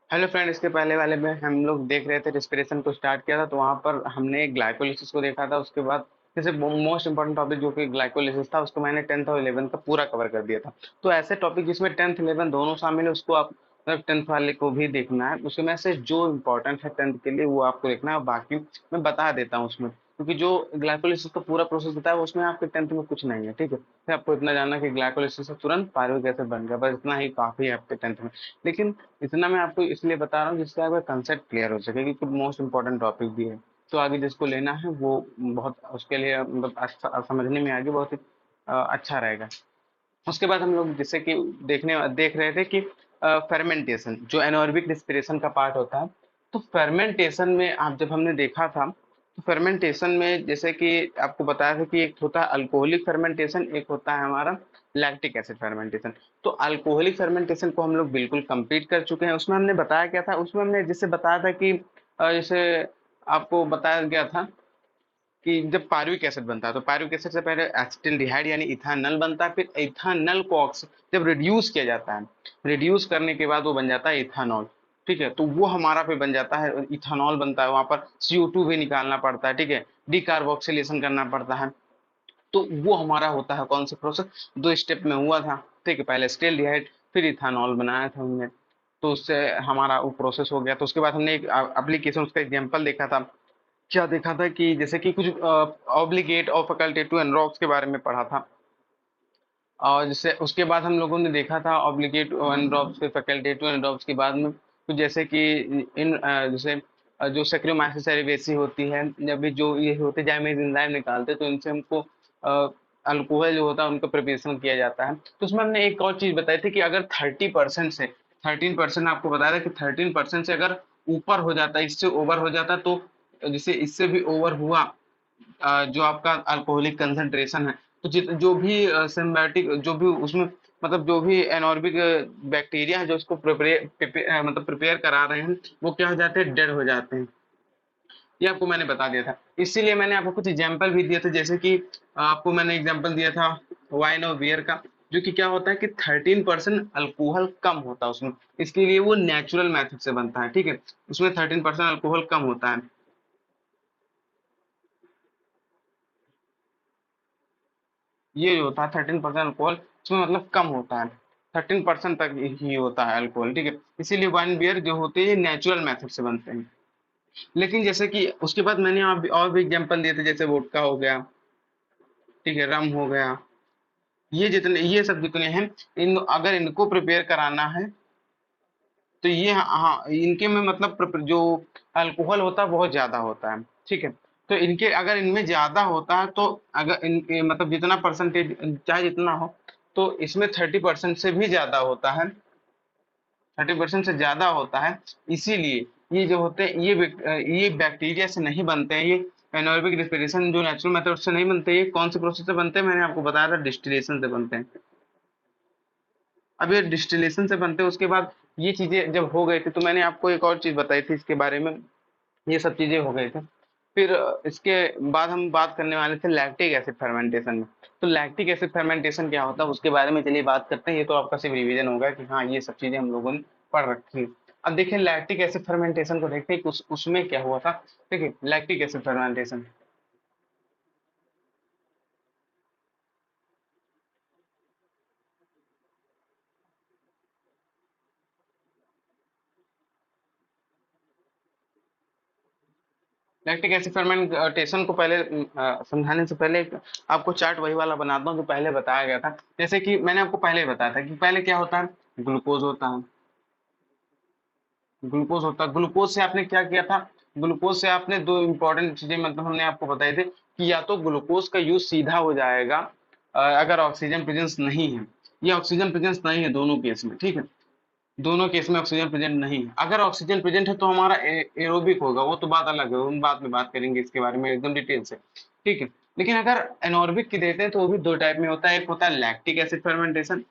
Hello friend, इसके पहले वाले में हम लोग देख रहे थे, रेस्पिरेशन को स्टार्ट किया था तो वहां पर हमने ग्लाइकोलिसिस को देखा था। उसके बाद जैसे मोस्ट इंपॉर्टेंट टॉपिक जो कि ग्लाइकोलिसिस था उसको मैंने 10th और 11th का पूरा कवर कर दिया था। तो ऐसे टॉपिक जिसमें 10th 11 दोनों शामिल है उसको आप मतलब 10th वाले को भी देखना है। उसमें से जो इम्पोर्टेंट है 10th के लिए वो आपको देखना है, और बाकी मैं बता देता हूँ उसमें, क्योंकि जो ग्लाइकोलिसिस का पूरा प्रोसेस बताया है उसमें आपके 10th में कुछ नहीं है। ठीक है, फिर आपको इतना जानना कि ग्लाइकोलिसिस से तुरंत पायरुवेट एसिड बन गया, बस इतना ही काफी है आपके 10th में। लेकिन इतना मैं आपको इसलिए बता रहा हूँ जिससे आपका कंसेप्ट क्लियर हो सके, क्योंकि मोस्ट इंपॉर्टेंट टॉपिक भी है। तो आगे जिसको लेना है वो बहुत उसके लिए मतलब समझने में आगे बहुत ही अच्छा रहेगा। उसके बाद हम लोग जैसे कि देख रहे थे कि फेर्मेंटेशन जो एनॉर्बिक रिस्पिरेशन का पार्ट होता है। तो फेर्मेंटेशन में आप जब हमने देखा था, तो फेर्मेंटेशन में जैसे कि आपको बताया था कि एक होता है अल्कोहलिक फेर्मेंटेशन, एक होता है हमारा लैक्टिक एसिड फेर्मेंटेशन। तो अल्कोहलिक फेर्मेंटेशन को हम लोग बिल्कुल कंप्लीट कर चुके हैं। उसमें हमने बताया क्या था, उसमें हमने जैसे बताया था कि जैसे आपको बताया गया था कि जब पायरुविक एसिड बनता है तो पायरुविक एसिड से पहले एसिटिल्डिहाइड यानी इथानल बनता है, फिर इथानल को जब रिड्यूस किया जाता है, रिड्यूस करने के बाद वो बन जाता है इथानॉल। ठीक है, तो वो हमारा फिर बन जाता है इथानॉल बनता है, वहां पर CO2 भी निकालना पड़ता है। ठीक है, डिकार्बोक्सिलेशन करना पड़ता है। तो वो हमारा होता है कौन सा प्रोसेस, दो स्टेप में हुआ था। ठीक है, पहले एसिटिल्डिहाइड फिर इथानॉल बनाया था हमने। तो उससे हमारा वो प्रोसेस हो गया। तो उसके बाद हमने एक एप्लीकेशन उसका एग्जाम्पल देखा था। क्या देखा था कि जैसे कि कुछ ऑब्लिगेट और फैकल्टेटिव एनरॉक्स के बारे में पढ़ा था। और जैसे उसके बाद हम लोगों ने देखा था ऑब्लिगेट एनरॉक्स फिर फैकल्टेटिव एनरॉक्स के बाद में कुछ जैसे कि जैसे जो सैक्रोमाइसिस एरिवेसी होती है, जब भी जो ये होते जाइमेज एंजाइम निकालते तो इनसे हमको अल्कोहल जो होता है उनका प्रिपरेशन किया जाता है। तो उसमें हमने एक और चीज बताई थी कि अगर 30% से 13%, आपको बताया था कि 13% से अगर ऊपर हो जाता है, इससे ओवर हो जाता है, तो जैसे इससे भी ओवर हुआ जो आपका अल्कोहलिक कंसंट्रेशन है, तो जो भी सिम्बायोटिक जो भी उसमें मतलब जो भी एनॉर्बिक बैक्टीरिया है जो इसको मतलब प्रिपेयर करा रहे हैं, वो क्या हो जाते हैं, डेड हो जाते हैं। ये आपको मैंने बता दिया था। इसीलिए मैंने आपको कुछ एग्जांपल भी दिए थे, जैसे कि आपको मैंने एग्जांपल दिया था वाइन और बियर का, जो कि क्या होता है कि 13% अल्कोहल कम होता है उसमें, इसके लिए वो नेचुरल मेथड से बनता है। ठीक है, उसमें 13% अल्कोहल कम होता है। ये जो होता है 13% अल्कोहल, इसमें मतलब कम होता है, 13% तक ही होता है अल्कोहल। ठीक है, इसीलिए वाइन बियर जो होते हैं नेचुरल मेथड से बनते हैं। लेकिन जैसे कि उसके बाद मैंने और भी एग्जांपल दिए थे, जैसे वोडका हो गया, ठीक है, रम हो गया, ये सब जितने हैं, इन अगर इनको प्रिपेयर कराना है तो ये हाँ इनके में मतलब जो अल्कोहल होता है बहुत ज्यादा होता है। ठीक है, तो इनके अगर इनमें ज्यादा होता है तो अगर मतलब जितना परसेंटेज चाहे जितना हो, तो इसमें 30% से भी ज्यादा होता है, 30% से ज्यादा होता है। इसीलिए ये जो होते हैं ये बैक्टीरिया से नहीं बनते हैं, ये एनारोबिक रेस्पिरेशन जो नेचुरल मेथड से नहीं बनते। ये कौन से प्रोसेस से बनते हैं, मैंने आपको बताया था डिस्टिलेशन से बनते हैं। अब ये डिस्टिलेशन से बनते हैं, उसके बाद ये चीजें जब हो गई थी तो मैंने आपको एक और चीज बताई थी इसके बारे में, ये सब चीजें हो गई थी। फिर इसके बाद हम बात करने वाले थे लैक्टिक एसिड फर्मेंटेशन में। तो लैक्टिक एसिड फर्मेंटेशन क्या होता है उसके बारे में चलिए बात करते हैं। ये तो आपका सिर्फ रिवीजन होगा कि हाँ ये सब चीजें हम लोगों ने पढ़ रखी है। अब देखिए लैक्टिक एसिड फर्मेंटेशन को देखते हैं कि उसमें क्या हुआ था। देखिए lactic acid fermentation, lactic acid fermentation को पहले समझाने से पहले आपको चार्ट वही वाला बनाता हूँ जो पहले बताया गया था। जैसे कि मैंने आपको पहले ही बताया था कि पहले क्या होता है, ग्लूकोज होता है, ग्लूकोज होता है। ग्लूकोज से आपने क्या किया था, ग्लूकोज से आपने दो इंपॉर्टेंट चीजें मतलब हमने आपको बताई थी कि या तो ग्लूकोज का यूज सीधा हो जाएगा अगर ऑक्सीजन प्रेजेंस नहीं है, या ऑक्सीजन प्रेजेंस नहीं है दोनों केस में। ठीक है, दोनों केस में ऑक्सीजन प्रेजेंट नहीं है। अगर ऑक्सीजन प्रेजेंट है तो हमारा एरोबिक होगा, वो तो बात अलग है, हम बाद में बात करेंगे इसके बारे में एकदम डिटेल से। ठीक है, लेकिन अगर एनॉर्बिक की देते हैं तो वो भी दो टाइप में होता है, एक होता है लैक्टिक एसिड फर्मेंटेशन।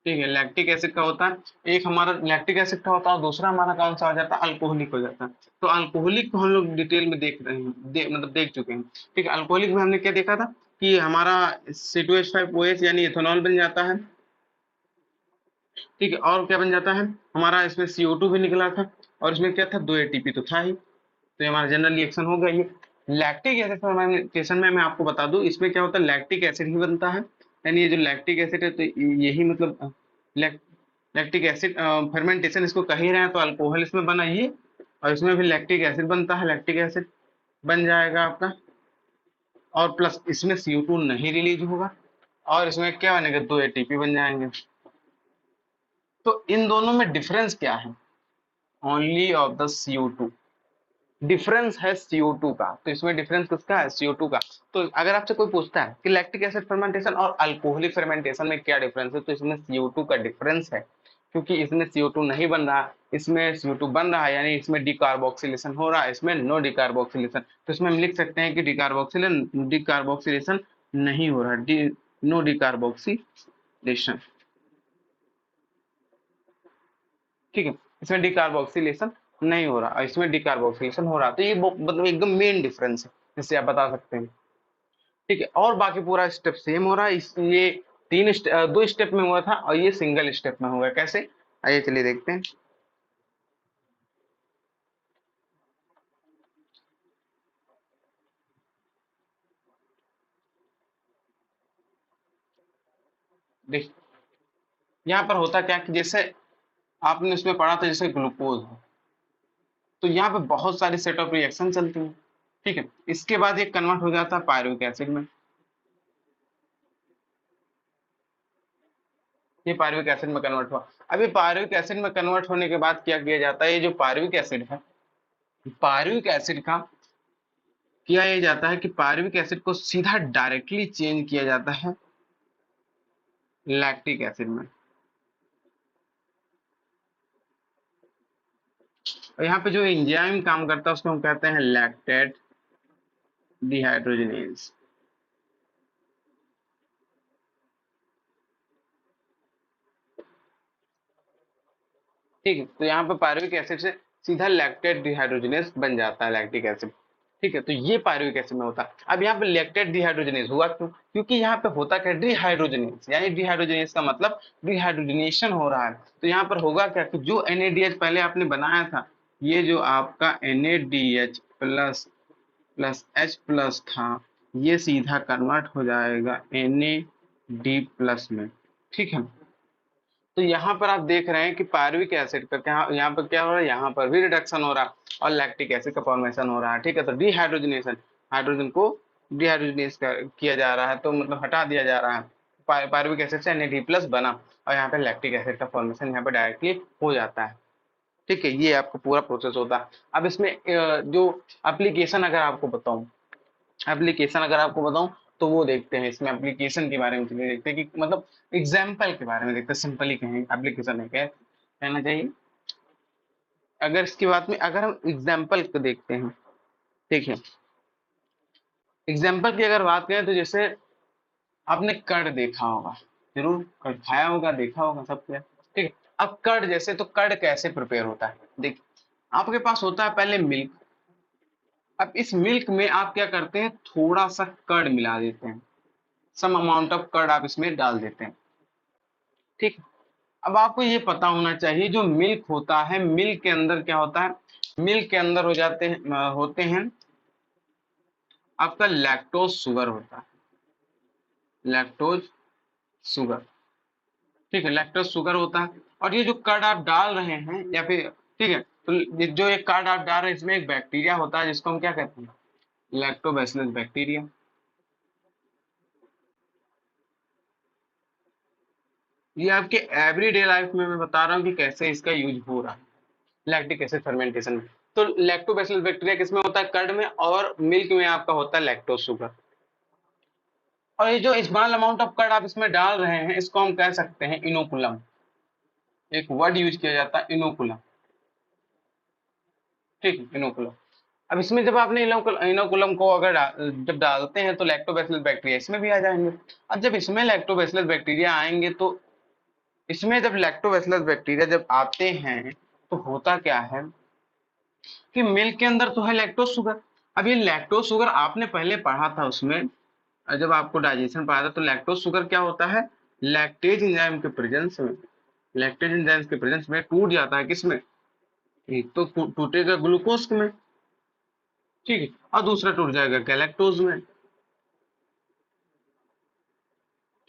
ठीक है, लैक्टिक एसिड का होता है, एक हमारा लैक्टिक एसिड का होता है और दूसरा हमारा कौन सा हो जाता है, अल्कोहलिक हो जाता है। तो अल्कोहलिक को हम लोग डिटेल में देख रहे हैं, मतलब देख चुके हैं। ठीक है, अल्कोहलिक में हमने क्या देखा था कि हमारा C2H5OH यानी इथेनॉल बन जाता है। ठीक है, और क्या बन जाता है हमारा, इसमें CO2 भी निकला था और इसमें क्या था, 2 ATP तो था ही, तो ये हमारा जनरल रिएक्शन हो गया। ये लैक्टिक एसिड फर्मेंटेशन में मैं आपको बता दूं, इसमें क्या होता है, लैक्टिक एसिड ही बनता है। यानी ये जो लैक्टिक एसिड है तो यही मतलब लैक्टिक एसिड फर्मेंटेशन इसको कह ही रहे हैं, तो अल्कोहल इसमें बना ये, और इसमें भी लैक्टिक एसिड बनता है, लैक्टिक एसिड बन जाएगा आपका, और प्लस इसमें CO2 नहीं रिलीज होगा, और इसमें क्या बनेगा, 2 ATP बन जाएंगे। तो इन दोनों में डिफरेंस क्या है, only of the CO2 difference है CO2 का। तो इसमें डिफरेंस किसका है, CO2 का। तो अगर आपसे कोई पूछता है कि लैक्टिक एसिड फर्मेंटेशन और अल्कोहलिक फर्मेंटेशन में क्या डिफरेंस है, तो इसमें CO2 का डिफरेंस है, क्योंकि इसमें CO2 नहीं बन रहा, इसमें CO2 बन रहा है, यानी इसमें डिकार्बोक्सिलेशन हो रहा है, इसमें नो डिकार्बोक्सिलेशन। तो इसमें हम लिख सकते हैं कि डिकार्बोक्सिलेशन नहीं हो रहा, नो डिकार्बोक्सिलेशन। ठीक है, इसमें डिकार्बोक्सिलेशन नहीं हो रहा और इसमें डिकार्बोक्सिलेशन हो रहा, तो ये मतलब एकदम मेन डिफरेंस है जिससे आप बता सकते हैं। ठीक है, और बाकी पूरा स्टेप सेम हो रहा है। ये 2 स्टेप में हुआ था और ये सिंगल स्टेप में हुआ, कैसे, आइए चलिए देखते हैं। देख, यहाँ पर होता क्या कि जैसे आपने उसमें पढ़ा था जैसे ग्लूकोज हो, तो यहाँ पे बहुत सारी सेट ऑफ रिएक्शन चलती हैं। ठीक है, इसके बाद ये कन्वर्ट हो जाता है पायरुविक एसिड में, ये पायरुविक एसिड में कन्वर्ट हुआ। अब ये पायरुविक एसिड में कन्वर्ट होने के बाद क्या किया जाता है, ये जो पायरुविक एसिड है, पायरुविक एसिड का किया ये जाता है कि पायरुविक एसिड को सीधा डायरेक्टली चेंज किया जाता है लैक्टिक एसिड में। और यहाँ पे जो एंजाइम काम करता है उसको हम कहते हैं लैक्टेट डिहाइड्रोजनेज। ठीक है, तो यहाँ पे पायरुविक एसिड से सीधा लैक्टेट डिहाइड्रोजनेज बन जाता है लैक्टिक एसिड। ठीक है, तो ये पायरुविक एसिड में होता है। अब यहाँ पे लैक्टेट डिहाइड्रोजनेज हुआ क्यों, क्योंकि यहाँ पे होता क्या, डिहाइड्रोजनेज, यानी डिहाइड्रोजनेज का मतलब डिहाइड्रोजनेशन हो रहा है। तो यहाँ पर होगा क्या कि जो NADH पहले आपने बनाया था, ये जो आपका NADH प्लस H प्लस था, ये सीधा कन्वर्ट हो जाएगा NAD+ में। ठीक है, तो यहाँ पर आप देख रहे हैं कि पायरुविक एसिड का क्या, यहाँ पर क्या हो रहा है, यहाँ पर भी रिडक्शन हो रहा है और लैक्टिक एसिड का फॉर्मेशन हो रहा है। ठीक है, तो डिहाइड्रोजनेशन, हाइड्रोजन को डिहाइड्रोजनेस किया जा रहा है, तो मतलब हटा दिया जा रहा है, पायरुविक एसिड से NAD+ बना और यहाँ पे लैक्टिक एसिड का फॉर्मेशन यहाँ पे डायरेक्टली हो जाता है। ठीक है, ये आपको पूरा प्रोसेस होता है। अब इसमें जो एप्लीकेशन अगर आपको बताऊं, एप्लीकेशन अगर आपको बताऊं तो वो देखते हैं, इसमें एप्लीकेशन के बारे में चलिए देखते हैं कि मतलब एग्जाम्पल के बारे में देखते हैं, सिंपली कहें एप्लीकेशन है क्या कहना चाहिए। अगर इसकी बात में अगर हम एग्जाम्पल को देखते हैं, ठीक है, एग्जाम्पल की अगर बात करें तो जैसे आपने कर्ड देखा होगा, जरूर कर्ड खाया होगा, देखा होगा सब क्या। ठीक है, अब कर्ड जैसे, तो कर्ड कैसे प्रिपेयर होता है, देखिए आपके पास होता है पहले मिल्क। अब इस मिल्क में आप क्या करते हैं, थोड़ा सा कर्ड मिला देते हैं, सम अमाउंट ऑफ कर्ड आप इसमें डाल देते हैं। ठीक, अब आपको ये पता होना चाहिए जो मिल्क होता है, मिल्क के अंदर क्या होता है, मिल्क के अंदर हो जाते हैं होते हैं आपका लैक्टोज शुगर होता है, लैक्टोज शुगर। ठीक है, लैक्टोज शुगर होता है, और ये जो कर्ड आप डाल रहे हैं या फिर, ठीक है, तो जो एक कर्ड आप डाल रहे हैं इसमें एक बैक्टीरिया होता है जिसको हम क्या कहते हैं, लैक्टोबैसिलस बैक्टीरिया। ये आपके एवरीडे लाइफ में मैं बता रहा हूँ कि कैसे इसका यूज हो रहा है लैक्टिक एसिड फर्मेंटेशन में। तो लैक्टोबैसिलस बैक्टीरिया किसमें होता है, कर्ड में, और मिल्क में आपका होता है लैक्टोज शुगर। और ये जो स्मॉल अमाउंट ऑफ कर्ड आप इसमें डाल रहे हैं, इसको हम कह सकते हैं इनोकुलम। एक वर्ड यूज किया जाता है इनोकुलम। ठीक है, इनोकुलम। अब इसमें जब आपने इनोकुलम को अगर जब डालते हैं तो लैक्टोबैसिलस बैक्टीरिया इसमें भी आ जाएंगे। अब जब इसमें लैक्टोबैसिलस बैक्टीरिया आएंगे तो इसमें जब लैक्टोबैसिलस बैक्टीरिया जब आते हैं तो होता क्या है कि मिल्क के अंदर तो है लैक्टोज शुगर। अब ये लैक्टोज शुगर आपने पहले पढ़ा था उसमें, जब आपको डाइजेशन पढ़ा था, तो लैक्टोज शुगर क्या होता है, लैक्टेज एंजाइम के प्रेजेंस में लैक्टेज एंजाइम के प्रेजेंस में टूट जाता है किसमें, एक तो टूटेगा ग्लूकोज में, ठीक है, और दूसरा टूट जाएगा गैलेक्टोज में,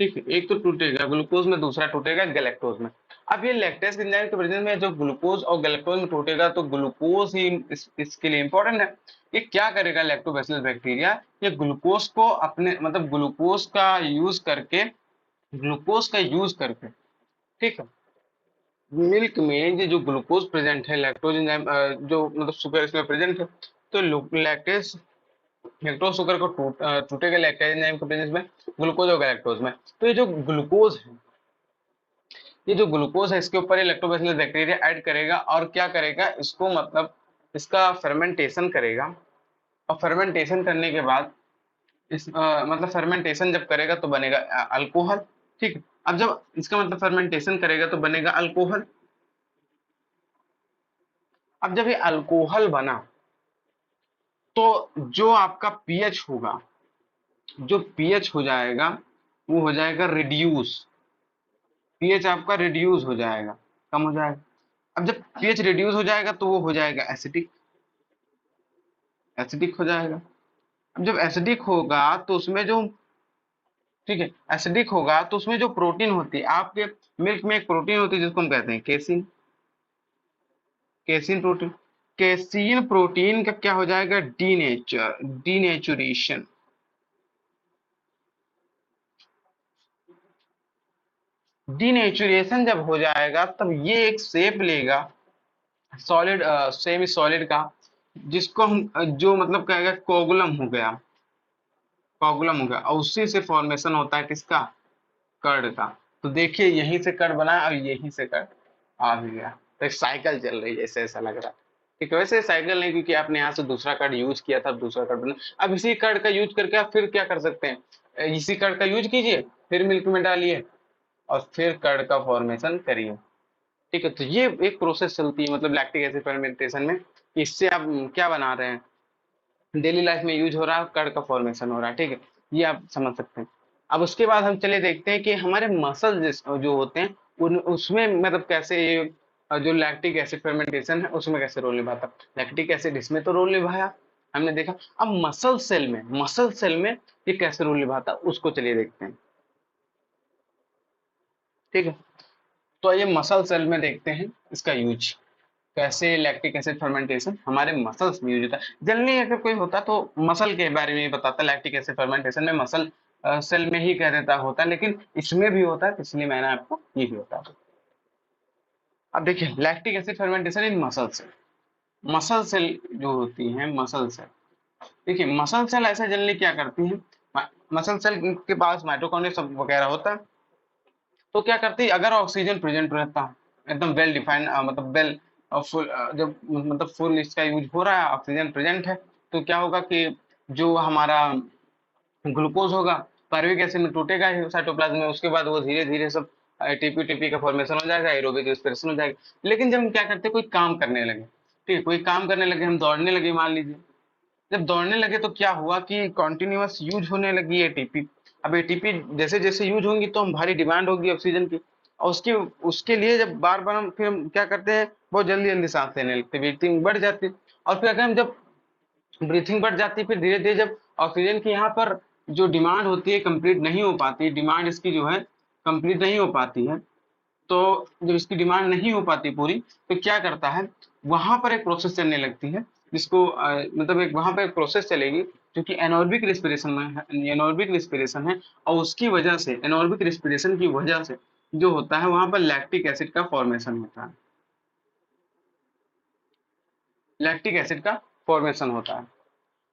ठीक है, एक तो टूटेगा ग्लूकोज में, दूसरा टूटेगा गैलेक्टोज में। अब ये लैक्टेज एंजाइम के प्रेजेंस में जो ग्लूकोज और गैलेक्टोज में टूटेगा तो ग्लूकोज ही इसके लिए इंपॉर्टेंट है। ये क्या करेगा लैक्टोबैसिलस बैक्टीरिया, ये ग्लूकोज को अपने मतलब ग्लूकोज का यूज करके, ठीक है, मिल्क में ये जो ग्लूकोज प्रेजेंट है लैक्टोज एंजाइम जो मतलब शुगर इसमें प्रेजेंट है, तो लैक्टेज लैक्टोज शुगर को टूटेगा लैक्टेज एंजाइम के प्रेजेंस में ग्लूकोज और गैलेक्टोज में। तो ये जो ग्लूकोज है इसके ऊपर ये लैक्टोबैसिलस बैक्टीरिया ऐड करेगा और क्या करेगा, इसको मतलब इसका फर्मेंटेशन करेगा, और फर्मेंटेशन करने के बाद मतलब फर्मेंटेशन जब करेगा तो बनेगा अल्कोहल, ठीक है। अब जब इसका मतलब फर्मेंटेशन करेगा तो बनेगा अल्कोहल। अब जब ये अल्कोहल बना तो जो आपका पीएच होगा, जो पीएच हो जाएगा वो हो जाएगा रिड्यूस, पीएच आपका रिड्यूस हो जाएगा, कम हो जाएगा। अब जब पीएच रिड्यूस हो जाएगा तो वो हो जाएगा एसिडिक, एसिडिक हो जाएगा। अब जब एसिडिक होगा तो उसमें जो, ठीक है, एसिडिक होगा तो उसमें जो प्रोटीन होती है आपके मिल्क में, एक प्रोटीन होती है जिसको हम कहते हैं casein, casein protein. Casein protein का क्या हो जाएगा, डीनेचुरेशन, डीनेचुरेशन जब हो जाएगा तब ये एक शेप लेगा सॉलिड, सेमी सॉलिड का, जिसको हम जो मतलब कहेगा कोगुलम हो गया, कोगुलम हो गया, और उसी से फॉर्मेशन होता है किसका, कर्ड का। तो देखिए यहीं से कर्ड बना और यहीं से कर्ड आ भी गया, तो एक साइकिल चल रही है, ऐसे ऐसा लग रहा है। ठीक है, वैसे साइकिल नहीं, क्योंकि आपने यहाँ से दूसरा कार्ड यूज किया था, दूसरा कार्ड बना। अब इसी कार्ड का यूज करके आप फिर क्या कर सकते हैं, इसी कार्ड का यूज कीजिए, फिर मिल्क में डालिए और फिर कर्ड का फॉर्मेशन करिए। ठीक है, तो ये एक प्रोसेस चलती है मतलब लैक्टिक एसिड फर्मेंटेशन में, इससे आप क्या बना रहे हैं, डेली लाइफ में यूज हो रहा है, कर्ड का फॉर्मेशन हो रहा है, ठीक है, ये आप समझ सकते हैं। अब उसके बाद हम चले देखते हैं कि हमारे मसल जो होते हैं उन उसमें मतलब कैसे ये जो लैक्टिक एसिड फर्मेंटेशन है उसमें कैसे रोल निभाता है। लैक्टिक एसिड इसमें तो रोल निभाया, हमने देखा। अब मसल सेल में ये कैसे रोल निभाता है उसको चलिए देखते हैं, ठीक है। तो ये मसल सेल में देखते हैं इसका यूज, कैसे लैक्टिक एसिड फर्मेंटेशन हमारे मसल्स में यूज होता है। जनरली अगर कोई होता तो मसल के बारे में ही बताता, लैक्टिक एसिड फर्मेंटेशन में मसल सेल में ही कह देता होता, लेकिन इसमें भी होता है, इसलिए मैंने आपको ये भी बता दिया। अब देखिए लैक्टिक एसिड फर्मेंटेशन इन मसल सेल, मसल सेल जो होती हैं मसल सेल, देखिए मसल सेल ऐसा जनरली क्या करती हैं, मसल सेल के पास माइटोकॉन्ड्रिया सब वगैरह होता है, तो क्या करती है, अगर ऑक्सीजन प्रेजेंट रहता है एकदम वेल डिफाइंड मतलब वेल फुल, जब मतलब फुल इसका यूज हो रहा है, ऑक्सीजन प्रेजेंट है, तो क्या होगा कि जो हमारा ग्लूकोज होगा पायरुविक एसिड में टूटेगा ही साइटोप्लाज्म में, उसके बाद वो धीरे धीरे सब एटीपी टीपी का फॉर्मेशन हो जाएगा, एरोबिक रेस्पिरेशन हो जाएगा। लेकिन जब हम क्या करते हैं, कोई काम करने लगे, ठीक है, कोई काम करने लगे, हम दौड़ने लगे मान लीजिए, जब दौड़ने लगे तो क्या हुआ कि कॉन्टिन्यूअस यूज होने लगी एटीपी। अब एटीपी जैसे जैसे यूज होंगी तो हम भारी डिमांड होगी ऑक्सीजन की, और उसके उसके लिए जब बार बार हम फिर हम क्या करते हैं, बहुत जल्दी जल्दी सांस लेने लगते, ब्रीथिंग बढ़ जाती है। और फिर अगर हम जब ब्रीथिंग बढ़ जाती है, फिर धीरे धीरे जब ऑक्सीजन की यहाँ पर जो डिमांड होती है कंप्लीट नहीं हो पाती, डिमांड इसकी जो है कंप्लीट नहीं हो पाती है, तो जब इसकी डिमांड नहीं हो पाती पूरी, तो क्या करता है, वहां पर एक प्रोसेस चलने लगती है, जिसको मतलब एक वहां पर एक प्रोसेस चलेगी जो कि एनोर्बिक रेस्पिरेशन में है, एनोर्बिक रेस्पिरेशन है, और उसकी वजह से एनोर्बिक रेस्पिरेशन की वजह से जो होता है वहां पर लैक्टिक एसिड का फॉर्मेशन होता है, लैक्टिक एसिड का फॉर्मेशन होता है।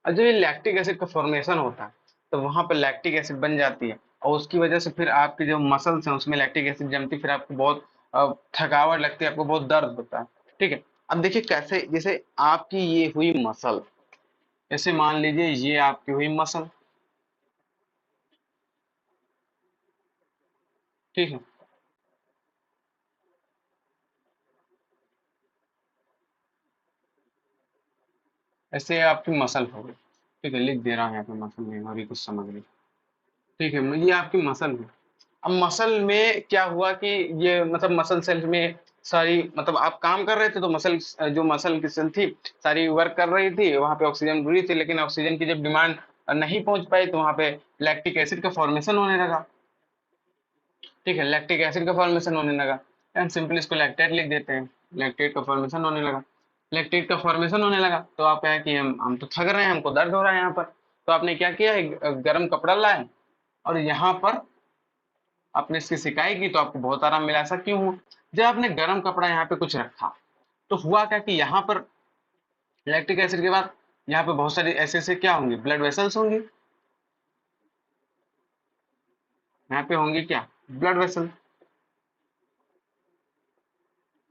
और जब ये लैक्टिक एसिड का फॉर्मेशन होता है तो वहां पर लैक्टिक एसिड बन जाती है, और उसकी वजह से फिर आपके जो मसल्स हैं उसमें लैक्टिक एसिड जमती है, फिर आपको बहुत थकावट लगती है, आपको बहुत दर्द होता है, ठीक है। अब देखिए कैसे, जैसे आपकी ये हुई मसल, जैसे मान लीजिए ये आपकी हुई मसल, ठीक है, ऐसे आपकी मसल हो गई, ठीक है, लिख दे रहा है यहाँ पे मसल मेमोरी कुछ समझ ली, ठीक है, ये आपकी मसल है। अब मसल में क्या हुआ कि ये मतलब मसल सेल्स में सारी मतलब आप काम कर रहे थे तो मसल जो मसल की सेल थी सारी वर्क कर रही थी, वहां पे ऑक्सीजन पूरी थी, लेकिन ऑक्सीजन की जब डिमांड नहीं पहुंच पाई तो वहां पे लैक्टिक एसिड का फॉर्मेशन होने लगा। ठीक है, लैक्टिक एसिड का फॉर्मेशन होने लगा, एंड सिंपली इसको लैक्टेट लिख देते हैं। लैक्टेट का फॉर्मेशन होने लगा, लैक्टेट का फॉर्मेशन होने लगा तो आप क्या है कि हम तो थक रहे हैं, हमको दर्द हो रहा है यहाँ पर, तो आपने क्या किया, एक गर्म कपड़ा लाए और यहाँ पर आपने इसकी सिकाई की तो आपको बहुत आराम मिला। ऐसा क्यों हुआ? जब आपने गर्म कपड़ा यहाँ पे कुछ रखा तो हुआ क्या कि यहाँ पर लैक्टिक एसिड के बाद यहाँ पे बहुत सारी ऐसे ऐसे क्या होंगी, ब्लड वेसल्स होंगी। यहाँ पे होंगी क्या, ब्लड वेसल।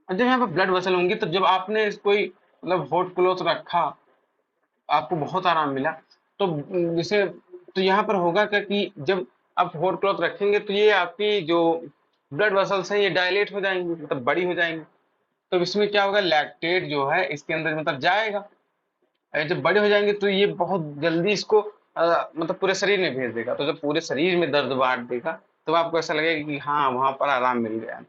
और जब यहाँ पे ब्लड वेसल होंगी तो जब आपने कोई मतलब हॉट क्लॉथ रखा, आपको बहुत आराम मिला, तो जैसे तो यहाँ पर होगा क्या कि जब आप हॉट क्लॉथ रखेंगे तो ये आपकी जो ब्लड वेसल्स है ये डायलेट हो जाएंगी, मतलब बड़ी हो जाएंगी। तो इसमें क्या होगा, लैक्टेट जो है इसके अंदर मतलब जाएगा, और जब बड़े हो जाएंगे तो ये बहुत जल्दी इसको मतलब पूरे शरीर में भेज देगा। तो जब पूरे शरीर में दर्द बांट देगा तो आपको ऐसा लगेगा कि हाँ वहां पर आराम मिल गया।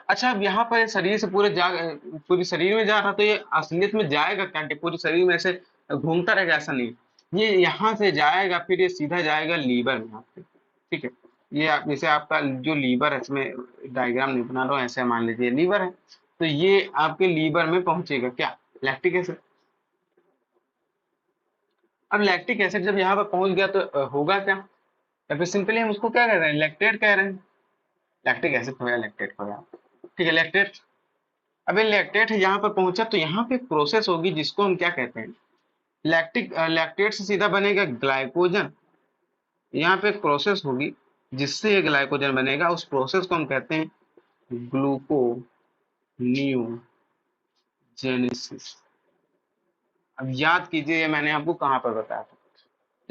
अच्छा, अब यहाँ पर ये शरीर से पूरे शरीर में जा रहा, तो ये असलियत में जाएगा क्या कि पूरे शरीर में ऐसे घूमता रहेगा? ऐसा नहीं, ये यहाँ से जाएगा फिर ये सीधा जाएगा लीवर में आपके। ठीक है, ये जैसे आपका जो लीवर है, इसमें डायग्राम नहीं बना रहा हूँ, ऐसे मान लीजिए लीवर है, तो ये आपके लीवर में पहुंचेगा क्या, लैक्टिक एसिड। अब लैक्टिक एसिड जब यहाँ पर पहुंच गया तो होगा क्या, या फिर सिंपली हम उसको क्या कह रहे हैं, लैक्टेट कह रहे हैं। लैक्टिक एसिड हो गया, लैक्टेट हो गया। ठीक है, लैक्टेट। अब ये लैक्टेट यहाँ पर पहुंचा तो यहाँ पे एक प्रोसेस होगी जिसको हम क्या कहते हैं, लैक्टेट से सीधा बनेगा ग्लाइकोजन। यहाँ पे एक प्रोसेस होगी जिससे ये ग्लाइकोजन बनेगा, उस प्रोसेस को हम कहते हैं ग्लूकोनियोजेनेसिस। अब याद कीजिए ये मैंने आपको कहाँ पर बताया था,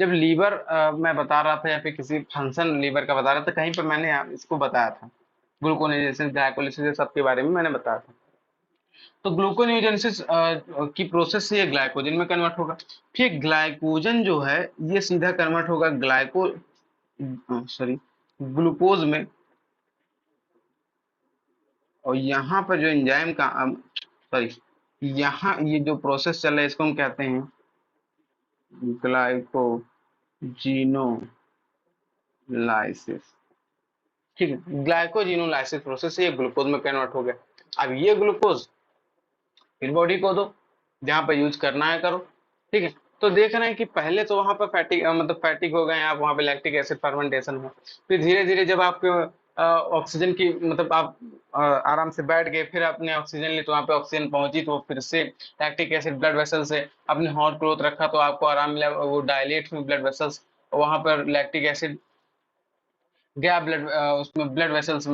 जब लीवर मैं बता रहा था या फिर किसी फंक्शन लीवर का बता रहा था, कहीं पर मैंने इसको बताया था, ग्लूकोनेजेसिस ग्लाइकोलिसिस सबके बारे में मैंने बताया था। तो ग्लूकोनेयोजेनेसिस की प्रोसेस से ये ग्लाइकोजन में कन्वर्ट होगा, फिर ग्लाइकोजन जो है ये सीधा कन्वर्ट होगा सॉरी ग्लूकोज में। और यहाँ पर जो एंजाइम का सॉरी यहाँ ये जो प्रोसेस चल रहा है इसको हम कहते हैं ग्लाइकोजिनोलाइसिस। ठीक है, ग्लाइकोजिनोलाइसिस प्रोसेस से ये ग्लूकोज में कन्वर्ट हो गया। अब ये ग्लूकोज फिर बॉडी को दो, जहाँ पर यूज करना है करो। ठीक है, तो देख रहे हैं कि पहले तो वहां पर फैटिक मतलब फैटिक हो गए आप, वहां पे लैक्टिक एसिड फर्मेंटेशन हुआ, फिर धीरे धीरे जब आपके ऑक्सीजन की मतलब आप आराम से बैठ गए, फिर आपने ऑक्सीजन ली तो वहां पे ऑक्सीजन पहुंची तो फिर से लैक्टिक एसिड ब्लड वेसल से आपने हॉट क्लॉथ रखा तो आपको आराम मिला, वो डायलेट हुई ब्लड वेसल्स, वहां पर लैक्टिक एसिड गया उसमें ब्लड वेसल्स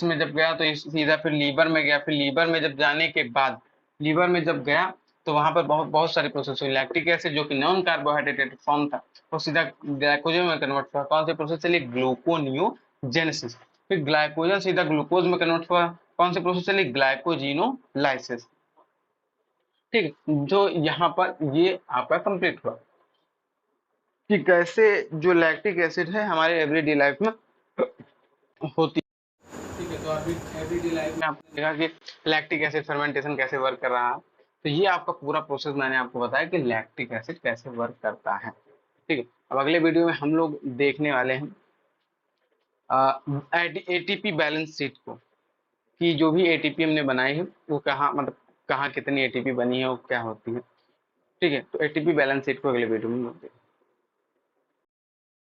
में जब गया तो सीधा फिर लीवर में गया, फिर लीवर में जब जाने के बाद लीवर में जब गया तो वहां पर बहुत बहुत सारी प्रोसेस हुई। लैक्टिक एसिड जो कि नॉन कार्बोहाइड्रेटेड फॉर्म था वो सीधा ग्लाइकोजन में कन्वर्ट हुआ। कौन सी प्रोसेस चली, ग्लूकोनियोजेनेसिस। फिर ग्लाइकोजन सीधा ग्लूकोज में कन्वर्ट हुआ, कौन सी प्रोसेस चली, ग्लाइकोजिनोलाइसिस। ठीक है, जो यहाँ पर ये आपका कंप्लीट हुआ कि कैसे जो लैक्टिक एसिड है हमारे एवरीडे लाइफ में होती है। ठीक है, तो अभी एवरीडे लाइफ में आपने देखा कि लैक्टिक एसिड फर्मेंटेशन कैसे वर्क कर रहा है। तो ये आपका पूरा प्रोसेस मैंने आपको बताया कि लैक्टिक एसिड कैसे वर्क करता है। ठीक है, अब अगले वीडियो में हम लोग देखने वाले हैं एटीपी बैलेंस शीट को, कि जो भी एटीपी हमने बनाई है वो कहाँ मतलब कहाँ कितनी एटीपी बनी है वो क्या होती है। ठीक है, तो एटीपी बैलेंस शीट को अगले वीडियो में लोग देखेंगे।